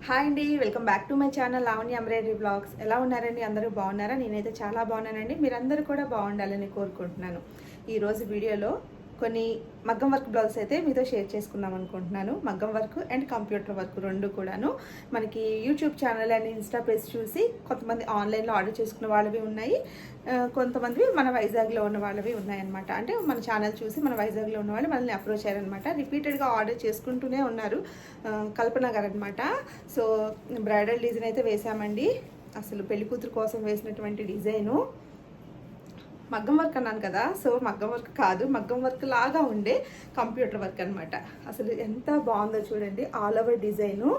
Hi అండి, welcome back to my channel Lavanya embroidery blogs. ఎలా ఉన్నారండి? అందరూ బాగున్నారా? నేనైతే చాలా బాగున్నానండి. మీరందరూ కూడా బాగుండాలని కోరుకుంటున్నాను. ఈరోజు వీడియోలో కొన్ని మగ్గం వర్క్ బ్లౌజ్ అయితే మీతో షేర్ చేసుకుందాం అనుకుంటున్నాను. మగ్గం వర్క్ అండ్ కంప్యూటర్ వర్క్ రెండు కూడాను మనకి YouTube channel and Insta page చూసి కొంతమంది ఆన్లైన్లో ఆర్డర్ చేసుకున్న వాళ్ళవి ఉన్నాయి, కొంతమంది మన వైజాగ్లో ఉన్న వాళ్ళవి ఉన్నాయన్నమాట. అంటే మన ఛానల్ చూసి మన వైజాగ్లో ఉన్న వాళ్ళు మనల్ని అప్రోచ్ అయ్యారనమాట. రిపీటెడ్గా ఆర్డర్ చేసుకుంటూనే ఉన్నారు. కల్పన గారు అనమాట. సో బ్రైడల్ డిజైన్ అయితే వేసామండి. అసలు పెళ్లి కూతురు కోసం వేసినటువంటి డిజైను మగ్గం వర్క్ అన్నాను కదా, సో మగ్గం వర్క్ కాదు, మగ్గం వర్క్ లాగా ఉండే కంప్యూటర్ వర్క్ అనమాట. అసలు ఎంత బాగుందో చూడండి. ఆల్ ఓవర్ డిజైను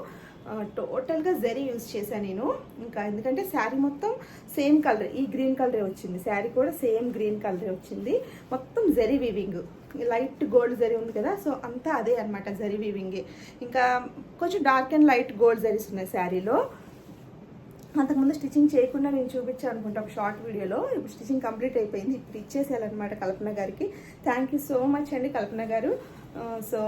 టోటల్గా జరీ యూజ్ చేశాను నేను. ఇంకా ఎందుకంటే శారీ మొత్తం సేమ్ కలర్, ఈ గ్రీన్ కలరే వచ్చింది. శారీ కూడా సేమ్ గ్రీన్ కలరే వచ్చింది. మొత్తం zari weaving, light gold zari ఉంది కదా, సో అంతా అదే అనమాట, జరీ వీవింగే. ఇంకా కొంచెం dark and light gold zaris ఉన్నాయి శారీలో. అంతకుముందు స్టిచ్చింగ్ చేయకుండా నేను చూపించాను అనుకుంటా ఒక షార్ట్ వీడియోలో. ఇప్పుడు స్టిచ్చింగ్ కంప్లీట్ అయిపోయింది. ఇప్పుడు ఇచ్చేసేయాలన్నమాట కల్పన గారికి. థ్యాంక్ యూ సో మచ్ అండి కల్పన గారు. సో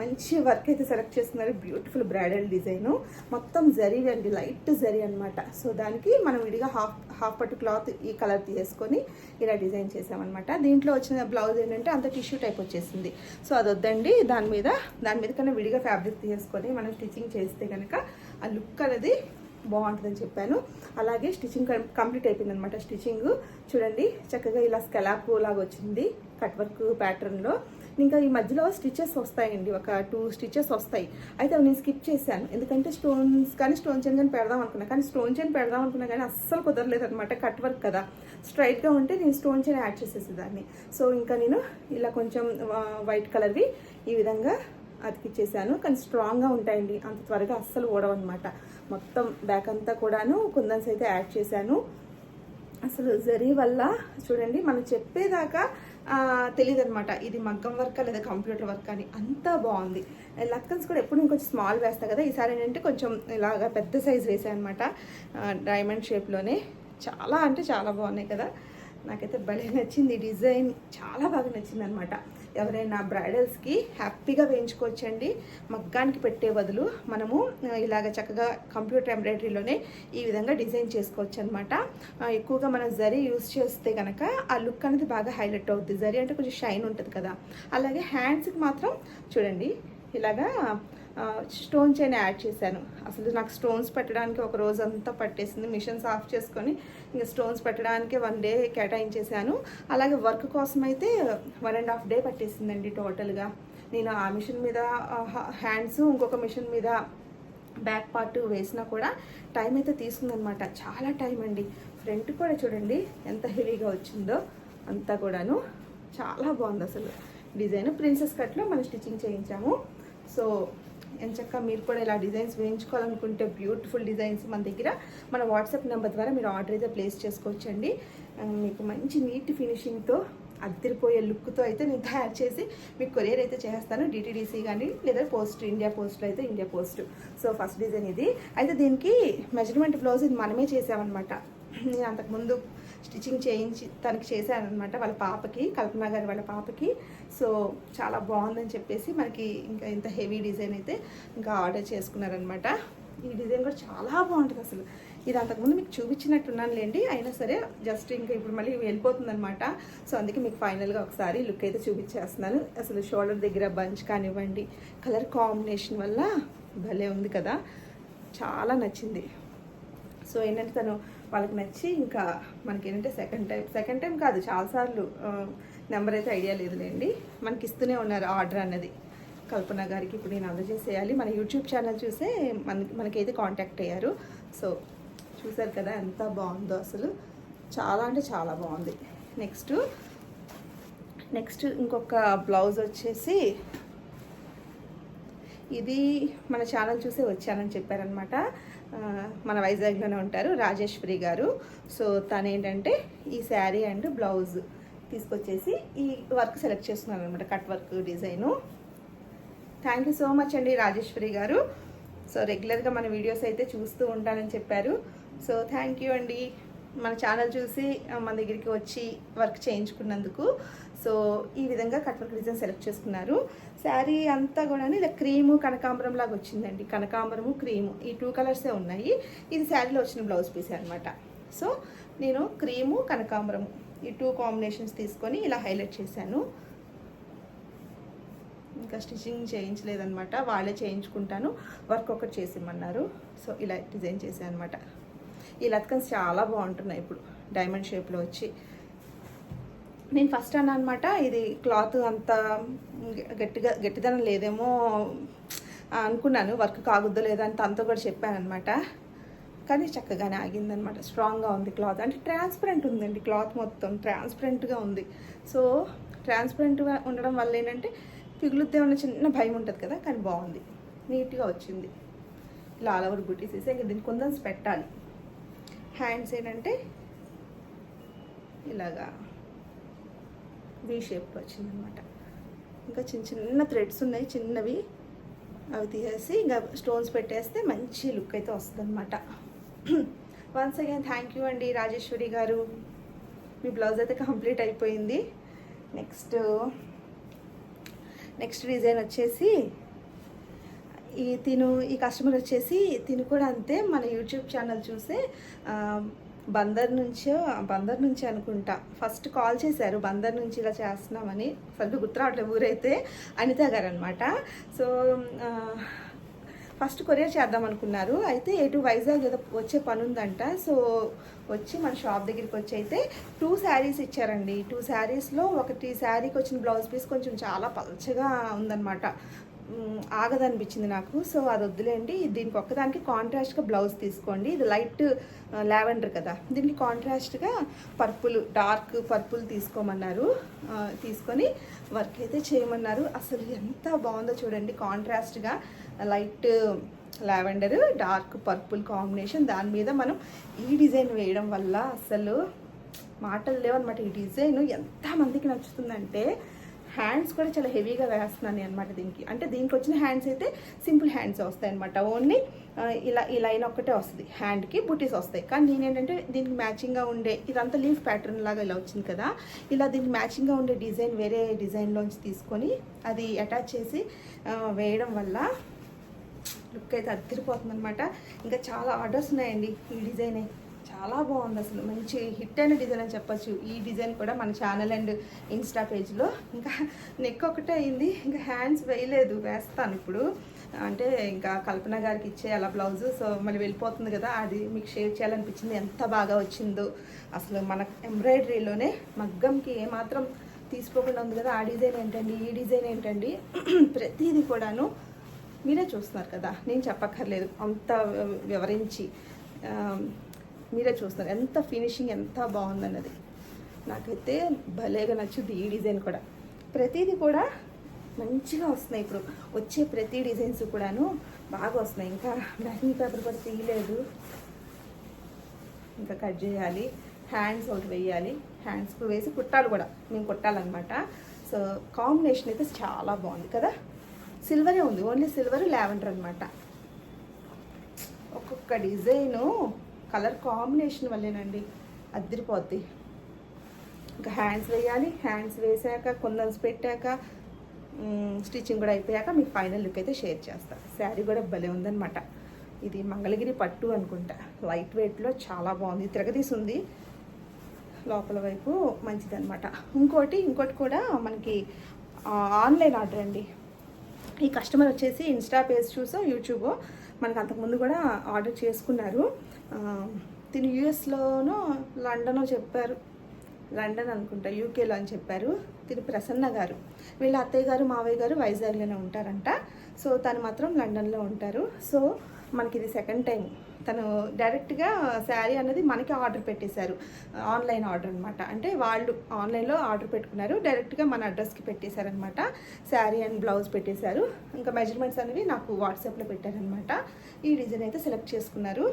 మంచి వర్క్ అయితే సెలెక్ట్ చేస్తున్నారు. బ్యూటిఫుల్ బ్రైడల్ డిజైను, మొత్తం జరీ అండి, లైట్ జరీ అనమాట. సో దానికి మనం విడిగా హాఫ్ పట్టు క్లాత్ ఈ కలర్ తీసుకొని ఇలా డిజైన్ చేసామన్నమాట. దీంట్లో వచ్చిన బ్లౌజ్ ఏంటంటే అంత టిష్యూ టైప్ వచ్చేసింది. సో అది వద్దండి, దాని మీద కన్నా విడిగా ఫ్యాబ్రిక్ తీసుకొని మనం స్టిచ్చింగ్ చేస్తే కనుక ఆ లుక్ అనేది బాగుంటుందని చెప్పాను. అలాగే స్టిచ్చింగ్ కంప్లీట్ అయిపోయింది అనమాట. స్టిచ్చింగ్ చూడండి, చక్కగా ఇలా స్కెలాప్ లాగా వచ్చింది కట్ వర్క్ ప్యాటర్న్లో. ఇంకా ఈ మధ్యలో స్టిచెస్ వస్తాయండి, ఒక 2 స్టిచెస్ వస్తాయి. అయితే అవి నేను స్కిప్ చేశాను, ఎందుకంటే స్టోన్స్ కానీ స్టోన్ చైన్ కానీ పెడదాం అనుకున్నా, కానీ స్టోన్ చైన్ పెడదాం అనుకున్నా కానీ అస్సలు కుదరలేదు అనమాట. కట్ వర్క్ కదా, స్ట్రైట్గా ఉంటే నేను స్టోన్ చైన్ యాడ్ చేసేసేదాన్ని. సో ఇంకా నేను ఇలా కొంచెం వైట్ కలర్వి ఈ విధంగా అతికిచ్చేసాను. కానీ స్ట్రాంగ్గా ఉంటాయండి, అంత త్వరగా అస్సలు ఊడవన్నమాట. మొత్తం బ్యాక్ అంతా కూడాను కుందన్స్ అయితే యాడ్ చేశాను. అసలు జరీ వల్ల చూడండి, మనం చెప్పేదాకా తెలియదు అనమాట ఇది మగ్గం వర్క్ లేదా కంప్యూటర్ వర్క్ అని. అంతా బాగుంది. లక్కన్స్ కూడా ఎప్పుడు నేను కొంచెం స్మాల్ వేస్తాను కదా, ఈసారి ఏంటంటే కొంచెం ఇలాగా పెద్ద సైజ్ వేసాను అనమాట, డైమండ్ షేప్లోనే. చాలా అంటే చాలా బాగున్నాయి కదా. నాకైతే భలే నచ్చింది డిజైన్, చాలా బాగా నచ్చింది అనమాట. ఎవరైనా బ్రైడల్స్కి హ్యాపీగా వేయించుకోవచ్చండి. మగ్గానికి పెట్టే బదులు మనము ఇలాగ చక్కగా కంప్యూటర్ ఎంబ్రాయిడరీలోనే ఈ విధంగా డిజైన్ చేసుకోవచ్చు అనమాట. ఎక్కువగా మనం జరీ యూస్ చేస్తే కనుక ఆ లుక్ అనేది బాగా హైలైట్ అవుతుంది. జరీ అంటే కొంచెం షైన్ ఉంటుంది కదా. అలాగే హ్యాండ్స్కి మాత్రం చూడండి ఇలాగా స్టోన్ చైన్ యాడ్ చేశాను. అసలు నాకు స్టోన్స్ పెట్టడానికి ఒక రోజు అంతా పట్టేసింది. మిషన్స్ ఆఫ్ చేసుకొని ఇంకా స్టోన్స్ పెట్టడానికి 1 డే కేటాయించేసాను. అలాగే వర్క్ కోసం అయితే 1.5 డే పట్టేసిందండి టోటల్గా. నేను ఆ మిషన్ మీద హ్యాండ్స్, ఇంకొక మిషన్ మీద బ్యాక్ పార్ట్ వేసినా కూడా టైం అయితే తీసుకుందనమాట. చాలా టైం అండి. ఫ్రంట్ కూడా చూడండి ఎంత హెవీగా వచ్చిందో, అంతా కూడాను చాలా బాగుంది అసలు డిజైన్. ప్రిన్సెస్ కట్లో మనం స్టిచ్చింగ్ చేయించాము. సో ఎంచక్క మీరు కూడా ఇలా డిజైన్స్ వేయించుకోవాలనుకుంటే బ్యూటిఫుల్ డిజైన్స్ మన దగ్గర మన వాట్సాప్ నెంబర్ ద్వారా మీరు ఆర్డర్ అయితే ప్లేస్ చేసుకోవచ్చండి. మీకు మంచి నీట్ ఫినిషింగ్తో అద్దరిపోయే లుక్తో అయితే నేను తయారు చేసి మీకు కొరియర్ అయితే చేస్తాను. డిటీడీసీ కానీ లేదా పోస్ట్, ఇండియా పోస్ట్లో అయితే India post. So first design ఇది. అయితే దీనికి మెజర్మెంట్ బ్లౌజ్ ఇది మనమే చేసామన్నమాట. నేను అంతకుముందు స్టిచ్చింగ్ చేయించి తనకి చేశానమాట, వాళ్ళ పాపకి, కల్పన గారి వాళ్ళ పాపకి. సో చాలా బాగుందని చెప్పేసి మనకి ఇంకా ఇంత హెవీ డిజైన్ అయితే ఇంకా ఆర్డర్ చేసుకున్నారనమాట. ఈ డిజైన్ కూడా చాలా బాగుంటుంది అసలు. ఇది అంతకుముందు మీకు చూపించినట్టున్నాను లేండి, అయినా సరే జస్ట్ ఇంకా ఇప్పుడు మళ్ళీ వెళ్ళిపోతుంది అనమాట. సో అందుకే మీకు ఫైనల్గా ఒకసారి లుక్ అయితే చూపించేస్తున్నాను. అసలు షోల్డర్ దగ్గర బంచ్ కానివ్వండి, కలర్ కాంబినేషన్ వల్ల భలే ఉంది కదా, చాలా నచ్చింది. సో ఏంటంటే తను వాళ్ళకి నచ్చి ఇంకా మనకి ఏంటంటే సెకండ్ టైం కాదు, చాలాసార్లు, నెంబర్ అయితే ఐడియా లేదులేండి, మనకి ఇస్తూనే ఉన్నారు ఆర్డర్ అన్నది కల్పన గారికి. ఇప్పుడు నేను అందజేసేయాలి. మన యూట్యూబ్ ఛానల్ చూసే మనకైతే కాంటాక్ట్ అయ్యారు. సో చూసారు కదా ఎంత బాగుందో అసలు, చాలా అంటే చాలా బాగుంది. నెక్స్ట్ ఇంకొక బ్లౌజ్ వచ్చేసి ఇది మన ఛానల్ చూసే వచ్చానని చెప్పారనమాట. మన వైజాగ్లోనే ఉంటారు రాజేశ్వరి గారు. సో తను ఏంటంటే ఈ శారీ అండ్ బ్లౌజ్ తీసుకొచ్చేసి ఈ వర్క్ సెలెక్ట్ చేస్తున్నారు అనమాట, cut work design. Thank you so much అండి రాజేశ్వరి గారు. సో రెగ్యులర్గా మన వీడియోస్ అయితే చూస్తూ ఉంటానని చెప్పారు. సో థ్యాంక్ యూ అండి. మన ఛానల్ చూసి మన దగ్గరికి వచ్చి వర్క్ చేయించుకున్నందుకు. సో ఈ విధంగా కట్ వర్క్ డిజైన్ సెలెక్ట్ చేసుకున్నారు. శారీ అంతా కూడా ఇలా క్రీము కనకాంబరం లాగా వచ్చిందండి. కనకాంబరము క్రీము ఈ 2 కలర్సే ఉన్నాయి. ఇది శారీలో వచ్చిన బ్లౌజ్ పీస్ అనమాట. సో నేను క్రీము కనకాంబరము ఈ 2 కాంబినేషన్స్ తీసుకొని ఇలా హైలైట్ చేశాను. ఇంకా స్టిచ్చింగ్ చేయించలేదనమాట, వాళ్ళే చేయించుకుంటాను, వర్క్ ఒకటి చేసిమ్మన్నారు. సో ఇలా డిజైన్ చేశాను అనమాట. ఈ లత్కన్స్ చాలా బాగుంటున్నాయి ఇప్పుడు డైమండ్ షేప్లో వచ్చి. నేను ఫస్ట్ అన్నా అనమాట, ఇది క్లాత్ అంత గట్టిదనం లేదేమో అనుకున్నాను, వర్క్ కాగుద్దో లేదా అని తనతో కూడా చెప్పాను అనమాట. కానీ చక్కగానే ఆగిందనమాట. స్ట్రాంగ్గా ఉంది క్లాత్, అంటే ట్రాన్స్పరెంట్ ఉందండి, క్లాత్ మొత్తం ట్రాన్స్పరెంట్గా ఉంది. సో ట్రాన్స్పరెంట్గా ఉండడం వల్ల ఏంటంటే పిగులుద్దేమన్న చిన్న భయం ఉంటుంది కదా, కానీ బాగుంది, నీట్గా వచ్చింది. ఇలా ఆల్ ఓవర్ బుటీస్ వేసి ఇంకా దీనికి కుందన్స్ పెట్టాలి. హ్యాండ్స్ ఏంటంటే ఇలాగా వీ షేప్లో వచ్చిందనమాట. ఇంకా చిన్న చిన్న థ్రెడ్స్ ఉన్నాయి చిన్నవి, అవి తీసేసి ఇంకా స్టోన్స్ పెట్టేస్తే మంచి లుక్ అయితే వస్తుంది అనమాట. వన్స్ అగైన్ థ్యాంక్ యూ అండి రాజేశ్వరి గారు, మీ బ్లౌజ్ అయితే కంప్లీట్ అయిపోయింది. నెక్స్ట్ డిజైన్ వచ్చేసి ఈ కస్టమర్ వచ్చేసి తిను కూడా అంతే, మన యూట్యూబ్ ఛానల్ చూసే బందర్ నుంచి అనుకుంటా ఫస్ట్ కాల్ చేశారు. బందర్ నుంచి ఇలా చేస్తున్నామని, సరిగ్గా గుర్తురావట్లేదు ఊరైతే, అనిత గారు అనమాట. సో ఫస్ట్ కొరియర్ చేద్దాం అనుకున్నారు. అయితే ఎటు వైజాగ్ ఏదో వచ్చే పని ఉందంట. సో వచ్చి మన షాప్ దగ్గరికి వచ్చి అయితే 2 శారీస్ ఇచ్చారండి. 2 శారీస్లో ఒకటి శారీకి వచ్చిన బ్లౌజ్ పీస్ కొంచెం చాలా పల్చగా ఉందన్నమాట, ఆగదనిపించింది నాకు. సో అది వద్దులేండి, దీనికి ఒక్కదానికి కాంట్రాస్ట్గా బ్లౌజ్ తీసుకోండి. ఇది లైట్ లావెండర్ కదా, దీనికి కాంట్రాస్ట్గా డార్క్ పర్పుల్ తీసుకోమన్నారు. తీసుకొని వర్క్ అయితే చేయమన్నారు. అసలు ఎంత బాగుందో చూడండి, కాంట్రాస్ట్గా light lavender dark purple combination, దాని మీద మనం ఈ డిజైన్ వేయడం వల్ల అసలు మాటలు లేవన్నమాట. ఈ డిజైన్ ఎంతమందికి నచ్చుతుందంటే, హ్యాండ్స్ కూడా చాలా హెవీగా వేస్తున్నాను అనమాట దీనికి. అంటే దీనికి వచ్చిన హ్యాండ్స్ అయితే సింపుల్ హ్యాండ్స్ వస్తాయి అనమాట, ఓన్లీ ఇలా ఈ లైన్ ఒక్కటే వస్తుంది, హ్యాండ్కి బుటీస్ వస్తాయి. కానీ నేనేంటంటే దీనికి మ్యాచింగ్గా ఉండే, ఇదంతా లీఫ్ ప్యాటర్న్ లాగా ఇలా వచ్చింది కదా, ఇలా దీనికి మ్యాచింగ్గా ఉండే డిజైన్ వేరే డిజైన్లోంచి తీసుకొని అది అటాచ్ చేసి వేయడం వల్ల లుక్ అయితే అదిరిపోతుంది అనమాట. ఇంకా చాలా ఆర్డర్స్ ఉన్నాయండి ఈ డిజైనే, చాలా బాగుంది, అసలు మంచి హిట్ అయిన డిజైన్ అని చెప్పచ్చు. ఈ డిజైన్ కూడా మన ఛానల్ అండ్ ఇన్స్టా పేజ్లో. ఇంకా నెక్ ఒకటే అయింది, ఇంకా హ్యాండ్స్ వేస్తాను ఇప్పుడు. అంటే ఇంకా కల్పన గారికి ఇచ్చే అలా బ్లౌజు, సో మళ్ళీ వెళ్ళిపోతుంది కదా, అది మీకు షేర్ చేయాలనిపించింది. ఎంత బాగా వచ్చిందో అసలు, మన ఎంబ్రాయిడరీలోనే మగ్గంకి ఏమాత్రం తీసుకోకుండా ఉంది కదా, ఆ డిజైన్ ఏంటండి, ఈ డిజైన్ ఏంటండి, ప్రతిదీ కూడాను మీరే చూస్తున్నారు కదా, నేను చెప్పక్కర్లేదు, అంత వివరించి మీరే చూస్తున్నారు ఎంత ఫినిషింగ్ ఎంత బాగుందన్నది. నాకైతే భలేగా నచ్చుద్ది ఈ డిజైన్ కూడా. ప్రతిదీ కూడా మంచిగా వస్తున్నాయి ఇప్పుడు వచ్చే ప్రతి డిజైన్స్ కూడాను బాగా వస్తున్నాయి. ఇంకా బ్యాకింగ్ పేపర్ కూడా తీయలేదు, ఇంకా కట్ చేయాలి, హ్యాండ్స్ ఒకటి వేయాలి, హ్యాండ్స్కి వేసి కుట్టాలు కూడా మేము కుట్టాలన్నమాట. సో కాంబినేషన్ అయితే చాలా బాగుంది కదా, సిల్వరే ఉంది, ఓన్లీ సిల్వర్ లావెండర్ అనమాట. ఒక్కొక్క డిజైను కలర్ కాంబినేషన్ వల్లేనండి అదిరిపోద్ది. ఇంకా హ్యాండ్స్ వేయాలి, హ్యాండ్స్ వేసాక కుందన్స్ పెట్టాక స్టిచ్చింగ్ కూడా అయిపోయాక మీకు ఫైనల్ లుక్ అయితే షేర్ చేస్తాను. శారీ కూడా భలే ఉందన్నమాట. ఇది మంగళగిరి పట్టు అనుకుంటా, లైట్ వెయిట్లో చాలా బాగుంది, తిరగదీసి ఉంది లోపల వైపు, మంచిదన్నమాట. ఇంకోటి కూడా మనకి ఆన్లైన్ ఆర్డర్ అండి. ఈ కస్టమర్ వచ్చేసి ఇన్స్టా పేజ్ చూసో యూట్యూబో మనకు అంతకుముందు కూడా ఆర్డర్ చేసుకున్నారు. తిను యూఎస్లోనో లండనో చెప్పారు, లండన్ అనుకుంటా, యూకేలో అని చెప్పారు. తిను ప్రసన్న గారు, వీళ్ళ అత్తయ్య గారు మావయ్య గారు వైజాగ్లోనే ఉంటారంట. సో తను మాత్రం లండన్లో ఉంటారు. సో మనకి ఇది సెకండ్ టైం తను డైరెక్ట్గా శారీ అనేది మనకి ఆర్డర్ పెట్టేశారు, ఆన్లైన్ ఆర్డర్ అనమాట. అంటే వాళ్ళు ఆన్లైన్లో ఆర్డర్ పెట్టుకున్నారు, డైరెక్ట్గా మన అడ్రస్కి పెట్టేశారనమాట. శారీ అండ్ బ్లౌజ్ పెట్టేశారు, ఇంకా మెజర్మెంట్స్ అనేవి నాకు వాట్సాప్లో పెట్టారనమాట. ఈ డిజైన్ అయితే సెలెక్ట్ చేసుకున్నారు.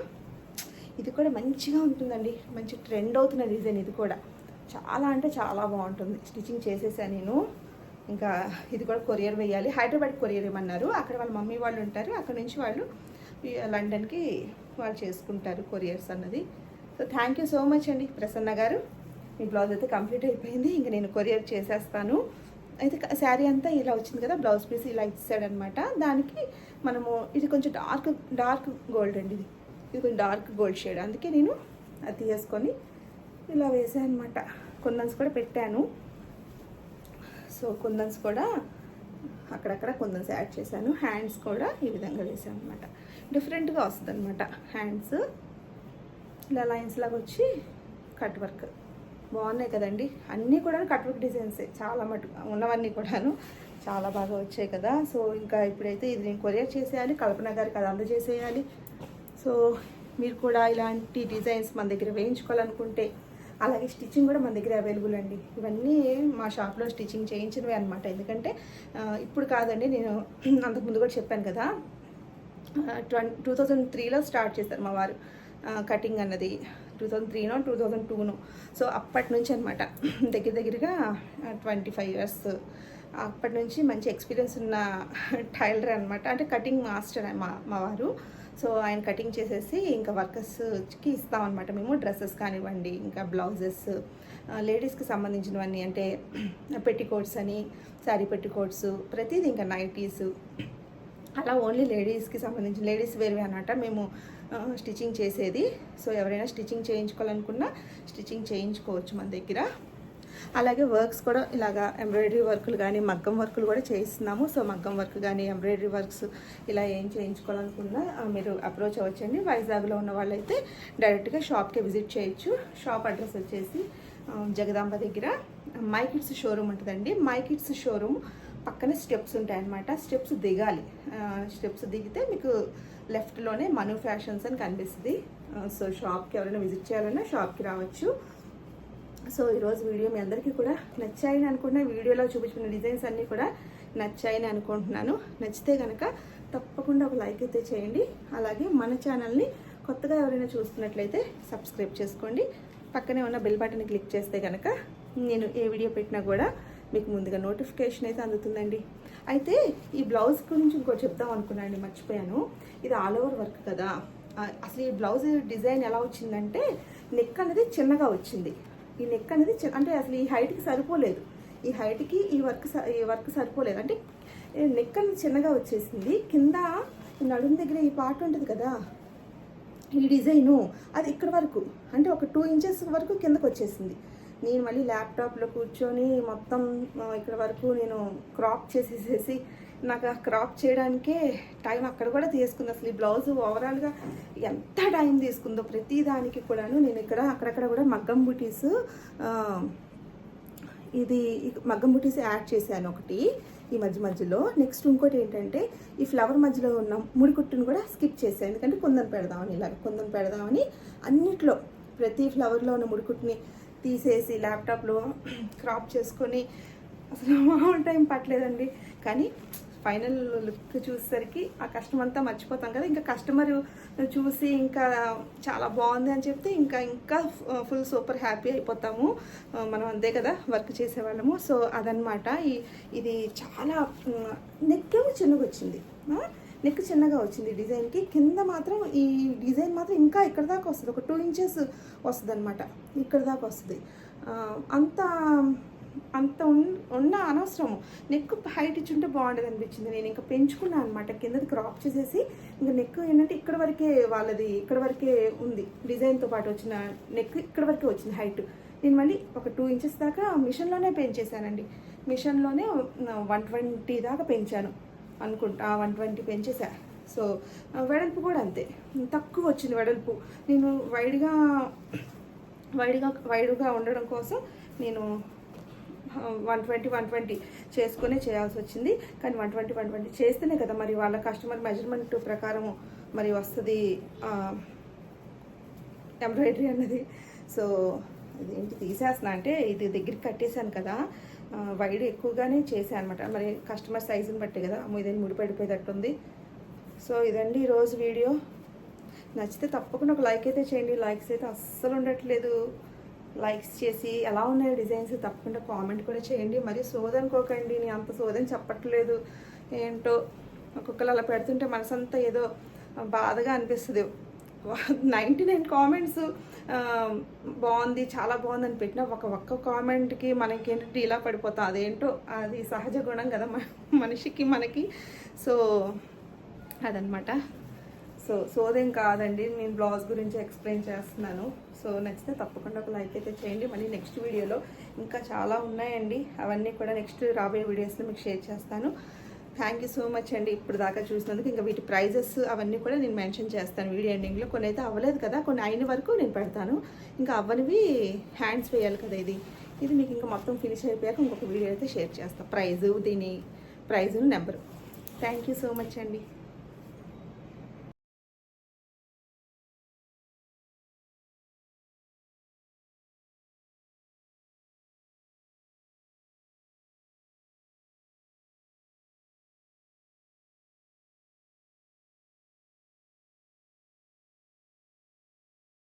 ఇది కూడా మంచిగా ఉంటుందండి, మంచి ట్రెండ్ అవుతున్న డిజైన్. ఇది కూడా చాలా అంటే చాలా బాగుంటుంది. స్టిచ్చింగ్ చేసేసాను నేను. ఇంకా ఇది కూడా కొరియర్ వేయాలి, హైదరాబాద్ కొరియర్ ఇవ్వమన్నారు. అక్కడ వాళ్ళ మమ్మీ వాళ్ళు ఉంటారు, అక్కడ నుంచి వాళ్ళు లండన్కి వాళ్ళు చేసుకుంటారు కొరియర్స్ అన్నది. So thank you so much అండి ప్రసన్న గారు. మీ బ్లౌజ్ అయితే కంప్లీట్ అయిపోయింది. ఇంకా నేను కొరియర్ చేసేస్తాను. అయితే శారీ అంతా ఇలా వచ్చింది కదా, బ్లౌజ్ పీస్ ఇలా ఇచ్చాడనమాట. దానికి మనము ఇది కొంచెం డార్క్ గోల్డ్ అండి, ఇది కొంచెం డార్క్ గోల్డ్ షేడ్, అందుకే నేను అది తీసుకొని ఇలా వేసాను అనమాట. కుందన్స్ కూడా పెట్టాను. సో కుందన్స్ కూడా అక్కడక్కడ కుందన్స్ యాడ్ చేశాను. హ్యాండ్స్ కూడా ఈ విధంగా వేసాను అనమాట. డిఫరెంట్గా వస్తుంది అనమాట. హ్యాండ్స్ ఇలా లైన్స్ లాగా వచ్చి కట్ వర్క్ బాగున్నాయి కదండి. అన్నీ కూడా కట్ వర్క్ డిజైన్సే, చాలా మటుకు ఉన్నవన్నీ కూడాను చాలా బాగా వచ్చాయి కదా. సో ఇంకా ఇప్పుడైతే ఇది నేను కొరియర్ చేసేయాలి, కల్పన గారికి అది అందజేసేయాలి. సో మీరు కూడా ఇలాంటి డిజైన్స్ మన దగ్గర వేయించుకోవాలనుకుంటే, అలాగే స్టిచ్చింగ్ కూడా మన దగ్గర అవైలబుల్ అండి. ఇవన్నీ మా షాప్లో స్టిచ్చింగ్ చేయించినవి అనమాట. ఎందుకంటే ఇప్పుడు కాదండి, నేను అంతకుముందు కూడా చెప్పాను కదా, 2003లో స్టార్ట్ చేశారు మా వారు కటింగ్ అన్నది. 2003నో 2002నో. సో అప్పటి నుంచి అనమాట, దగ్గరగా 25 years. అప్పటి నుంచి మంచి ఎక్స్పీరియన్స్ ఉన్న టైలర్ అనమాట. అంటే కటింగ్ మాస్టర్ మా వారు. సో ఆయన కటింగ్ చేసేసి ఇంకా వర్కర్స్కి ఇస్తామన్నమాట మేము. డ్రెస్సెస్ కానివ్వండి, ఇంకా బ్లౌజెస్, లేడీస్కి సంబంధించినవన్నీ, అంటే పెట్టికోట్స్ అని, శారీ పెట్టికోట్స్, ప్రతిదీ, ఇంకా నైటీస్, అలా ఓన్లీ లేడీస్కి సంబంధించిన లేడీస్ వేర్వే అనమాట మేము స్టిచ్చింగ్ చేసేది. సో ఎవరైనా స్టిచ్చింగ్ చేయించుకోవాలనుకున్నా స్టిచ్చింగ్ చేయించుకోవచ్చు మన దగ్గర. అలాగే వర్క్స్ కూడా ఇలాగా ఎంబ్రాయిడరీ వర్కులు కానీ మగ్గం వర్కులు కూడా చేయిస్తున్నాము. సో మగ్గం వర్క్ కానీ ఎంబ్రాయిడరీ వర్క్స్ ఇలా ఏం చేయించుకోవాలనుకున్నా మీరు అప్రోచ్ అవ్వచ్చండి. వైజాగ్లో ఉన్న వాళ్ళైతే డైరెక్ట్గా షాప్కి విజిట్ చేయొచ్చు. షాప్ అడ్రస్ వచ్చేసి జగదాంబ దగ్గర మై కిడ్స్ షోరూమ్ ఉంటుందండి. మై కిడ్స్ షోరూమ్ పక్కనే స్టెప్స్ ఉంటాయన్నమాట. స్టెప్స్ దిగాలి. స్టెప్స్ దిగితే మీకు లెఫ్ట్లోనే మను ఫ్యాషన్స్ అని కనిపిస్తుంది. సో షాప్కి ఎవరైనా విజిట్ చేయాలన్నా షాప్కి రావచ్చు. సో ఈరోజు వీడియో మీ అందరికీ కూడా నచ్చాయని అనుకుంటున్నాను. వీడియోలో చూపించిన డిజైన్స్ అన్నీ కూడా నచ్చాయని అనుకుంటున్నాను. నచ్చితే కనుక తప్పకుండా ఒక లైక్ అయితే చేయండి. అలాగే మన ఛానల్ని కొత్తగా ఎవరైనా చూస్తున్నట్లయితే సబ్స్క్రైబ్ చేసుకోండి. పక్కనే ఉన్న బెల్ బటన్ క్లిక్ చేస్తే కనుక నేను ఏ వీడియో పెట్టినా కూడా మీకు ముందుగా నోటిఫికేషన్ అయితే అందుతుందండి. అయితే ఈ బ్లౌజ్ గురించి ఇంకో చెప్దాం అనుకున్నానండి, మర్చిపోయాను. ఇది ఆల్ ఓవర్ వర్క్ కదా. అసలు ఈ బ్లౌజ్ డిజైన్ ఎలా వచ్చిందంటే, నెక్ అనేది చిన్నగా వచ్చింది. ఈ నెక్ అనేది అంటే అసలు ఈ హైట్కి సరిపోలేదు. ఈ హైట్కి ఈ వర్క్ సరిపోలేదు. అంటే నెక్ అనేది చిన్నగా వచ్చేసింది. కింద నడుము దగ్గర ఈ పార్ట్ ఉంటుంది కదా, ఈ డిజైను అది ఇక్కడ వరకు, అంటే ఒక 2 inches వరకు కిందకు వచ్చేసింది. నేను మళ్ళీ ల్యాప్టాప్లో కూర్చొని మొత్తం ఇక్కడ వరకు నేను క్రాప్ చేసేసేసి, నాకు ఆ క్రాప్ చేయడానికే టైం అక్కడ కూడా తీసుకుంది. అసలు ఈ బ్లౌజ్ ఓవరాల్గా ఎంత టైం తీసుకుందో ప్రతి దానికి కూడాను. నేను ఇక్కడ అక్కడక్కడ కూడా మగ్గం బుటీస్, ఇది మగ్గం బుటీస్ యాడ్ చేశాను ఒకటి ఈ మధ్యలో. నెక్స్ట్ ఇంకోటి ఏంటంటే, ఈ ఫ్లవర్ మధ్యలో ఉన్న ముడికుట్టును కూడా స్కిప్ చేశాను. ఎందుకంటే కుందన్ పెడదామని, ఇలా కుందన్ పెడదామని అన్నిట్లో ప్రతి ఫ్లవర్లో ఉన్న ముడికుట్టుని తీసేసి ల్యాప్టాప్లో క్రాప్ చేసుకొని అసలు మామూలు టైం పట్టలేదండి. కానీ ఫైనల్ లుక్ చూసేసరికి ఆ కష్టం అంతా మర్చిపోతాం కదా. ఇంకా కస్టమర్ చూసి ఇంకా చాలా బాగుంది అని చెప్తే ఇంకా ఫుల్ సూపర్ హ్యాపీ అయిపోతాము మనం, అంతే కదా వర్క్ చేసేవాళ్ళము. సో అదనమాట. ఇది చాలా నెక్ చిన్నగా వచ్చింది, నెక్ చిన్నగా వచ్చింది డిజైన్కి. కింద మాత్రం ఈ డిజైన్ మాత్రం ఇంకా ఇక్కడ దాకా వస్తుంది, ఒక 2 inches వస్తుంది అనమాట, ఇక్కడ దాకా వస్తుంది. అంత ఉన్న అనవసరము. నెక్ హైట్ ఇచ్చుంటే బాగుండేది అనిపించింది. నేను ఇంకా పెంచుకున్నాను అనమాట, కిందది క్రాప్ చేసేసి. ఇంకా నెక్ ఏంటంటే ఇక్కడ వరకే వాళ్ళది, ఇక్కడ వరకే ఉంది డిజైన్తో పాటు వచ్చిన నెక్, ఇక్కడ వరకే వచ్చింది హైట్. నేను మళ్ళీ ఒక 2 inches దాకా మిషన్లోనే పెంచేసానండి. మిషన్లోనే 120 దాకా పెంచాను అనుకుంటా, 120 పెంచేసా. సో వెడల్పు కూడా అంతే, తక్కువ వచ్చింది వెడల్పు. నేను వైడ్గా ఉండడం కోసం నేను 120 చేసుకునే చేయాల్సి వచ్చింది. కానీ 120 చేస్తేనే కదా మరి వాళ్ళ కస్టమర్ మెజర్మెంట్ ప్రకారం మరి వస్తుంది ఎంబ్రాయిడరీ అన్నది. సో ఇదేంటి తీసేస్తున్నా అంటే, ఇది దగ్గరికి కట్టేశాను కదా, వైడ్ ఎక్కువగానే చేశాను అనమాట. మరి కస్టమర్ సైజుని బట్టి కదా, ఇదేం ముడిపడిపోయేటట్టుంది. సో ఇదండి ఈరోజు వీడియో. నచ్చితే తప్పకుండా ఒక లైక్ అయితే చేయండి. లైక్స్ అయితే అస్సలు ఉండట్లేదు. లైక్స్ చేసి ఎలా ఉన్నాయి డిజైన్స్ తప్పకుండా కామెంట్ కూడా చేయండి. మరి సోదనుకోకండి, నేను అంత సోదని చెప్పట్లేదు. ఏంటో ఒక్కొక్కరు అలా పెడుతుంటే మనసంతా ఏదో బాధగా అనిపిస్తుంది. 99 కామెంట్స్ బాగుంది, చాలా బాగుందని పెట్టిన ఒక్క కామెంట్కి మనకి ఏంటంటే ఇలా పడిపోతాం. అదేంటో అది సహజ గుణం కదా మనిషికి మనకి. సో అదనమాట. సోదేం కాదండి, నేను బ్లౌజ్ గురించి ఎక్స్ప్లెయిన్ చేస్తున్నాను. సో నచ్చితే తప్పకుండా ఒక లైక్ అయితే చేయండి. మళ్ళీ నెక్స్ట్ వీడియోలో ఇంకా చాలా ఉన్నాయండి, అవన్నీ కూడా నెక్స్ట్ రాబోయే వీడియోస్లో మీకు షేర్ చేస్తాను. థ్యాంక్ యూ సో మచ్ అండి ఇప్పుడు దాకా చూసినందుకు. ఇంకా వీటి ప్రైజెస్ అవన్నీ కూడా నేను మెన్షన్ చేస్తాను వీడియో ఎండింగ్లో. కొన్ని అయితే అవ్వలేదు కదా, కొన్ని అయిన వరకు నేను పెడతాను. ఇంకా అవ్వనివి హ్యాండ్స్ వేయాలి కదా, ఇది మీకు ఇంకా మొత్తం ఫినిష్ అయిపోయాక ఇంకొక వీడియో అయితే షేర్ చేస్తాను. దీని price number. Thank you so much అండి.